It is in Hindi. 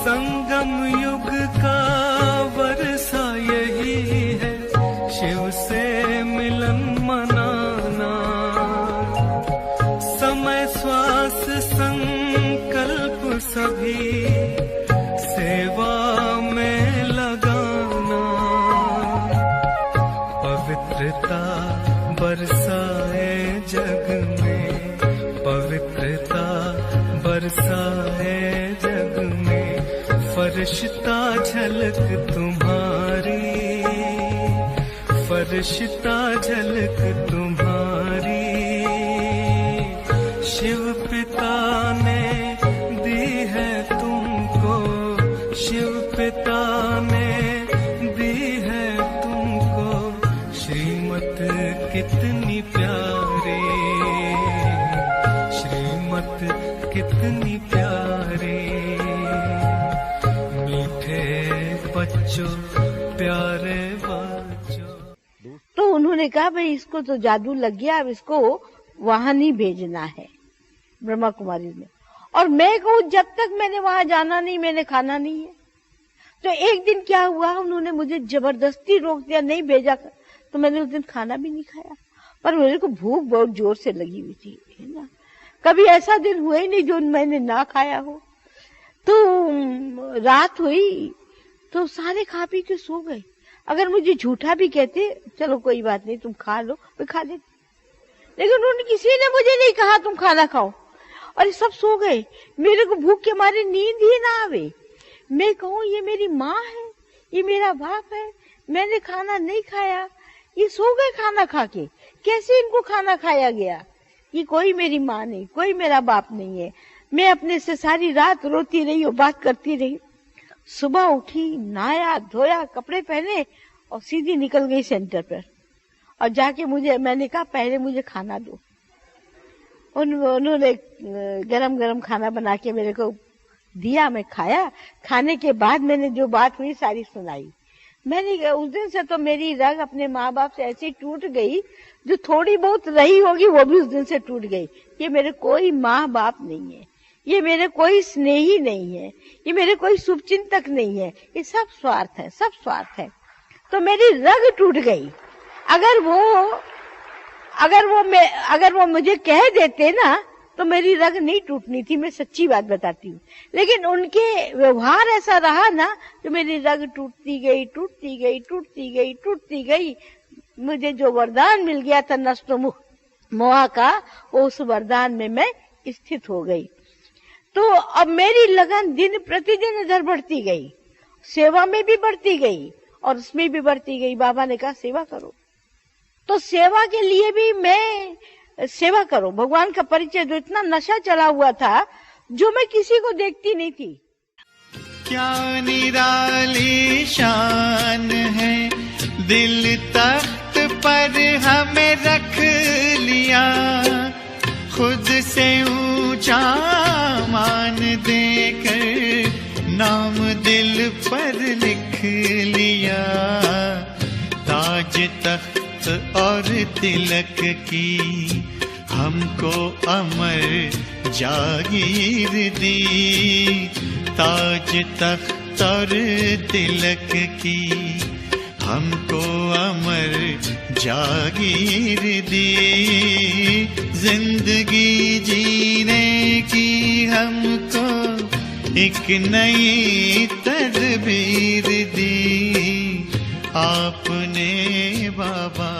संगम युग का वर्षा यही है, शिव से मिलन मनाना। समय श्वास संकल्प सभी सेवा में लगाना। पवित्रता बरसाए जग में, पवित्रता बरसाए जग में। फरिश्ता झलक तुम्हारी, फरिश्ता झलक तुम्हारी। शिव पिता ने दी है तुमको, शिव पिता ने दी है तुमको श्रीमत कितनी प्यारी, श्रीमत कितनी प्यारी। मीठे बच्चों प्यारे बच्चों। तो उन्होंने कहा भाई इसको तो जादू लग गया, अब इसको वहां नहीं भेजना है, ब्रह्मा कुमारी में। और मैं कहूँ जब तक मैंने वहां जाना नहीं, मैंने खाना नहीं है। तो एक दिन क्या हुआ, उन्होंने मुझे जबरदस्ती रोक दिया, नहीं भेजा। तो मैंने उस दिन खाना भी नहीं खाया, पर मेरे को भूख बहुत जोर से लगी हुई थी, है ना। कभी ऐसा दिन हुआ ही नहीं जो मैंने ना खाया हो। तो रात हुई तो सारे खा पी के सो गए। अगर मुझे झूठा भी कहते चलो कोई बात नहीं तुम खा लो, मैं खा लेती, लेकिन उन्होंने किसी ने मुझे नहीं कहा तुम खाना खाओ, और सब सो गए। मेरे को भूख के मारे नींद ही ना आवे। मैं कहूँ ये मेरी माँ है, ये मेरा बाप है, मैंने खाना नहीं खाया, ये सो गए खाना खा के। कैसे इनको खाना खाया गया? ये कोई मेरी माँ नहीं, कोई मेरा बाप नहीं है। मैं अपने से सारी रात रोती रही और बात करती रही। सुबह उठी, नहाया धोया, कपड़े पहने और सीधी निकल गई सेंटर पर। और जाके मैंने कहा पहले मुझे खाना दो। उन्होंने गरम गरम खाना बना के मेरे को दिया, मैं खाया। खाने के बाद मैंने जो बात हुई सारी सुनाई। मैंने उस दिन से तो मेरी रग अपने माँ बाप से ऐसी टूट गई, जो थोड़ी बहुत रही होगी वो भी उस दिन से टूट गई। ये मेरे कोई माँ बाप नहीं है, ये मेरे कोई स्नेही नहीं है, ये मेरे कोई शुभचिंतक नहीं है, ये सब स्वार्थ है, सब स्वार्थ है। तो मेरी रग टूट गई। अगर वो मुझे कह देते ना तो मेरी रग नहीं टूटनी थी, मैं सच्ची बात बताती हूँ। लेकिन उनके व्यवहार ऐसा रहा ना, तो मेरी रग टूटती गई, टूटती गई, टूटती गई, टूटती गई। मुझे जो वरदान मिल गया था नष्ट मोह का, उस वरदान में मैं स्थित हो गई। तो अब मेरी लगन दिन प्रतिदिन इधर बढ़ती गई, सेवा में भी बढ़ती गई और उसमें भी बढ़ती गई। बाबा ने कहा सेवा करो, तो सेवा के लिए भी मैं सेवा करो। भगवान का परिचय, जो इतना नशा चला हुआ था, जो मैं किसी को देखती नहीं थी। क्या निराली शान है, दिल तख्त पर हमें रख लिया, खुद से ऊंचा मान देकर नाम दिल पर लिख लिया। ताज तख्त और तिलक की हमको अमर जागीर दी, ताज तख्त और तिलक की हमको अमर जागीर दी। जिंदगी जीने की हमको एक नई तदबीर दी आपने बाबा।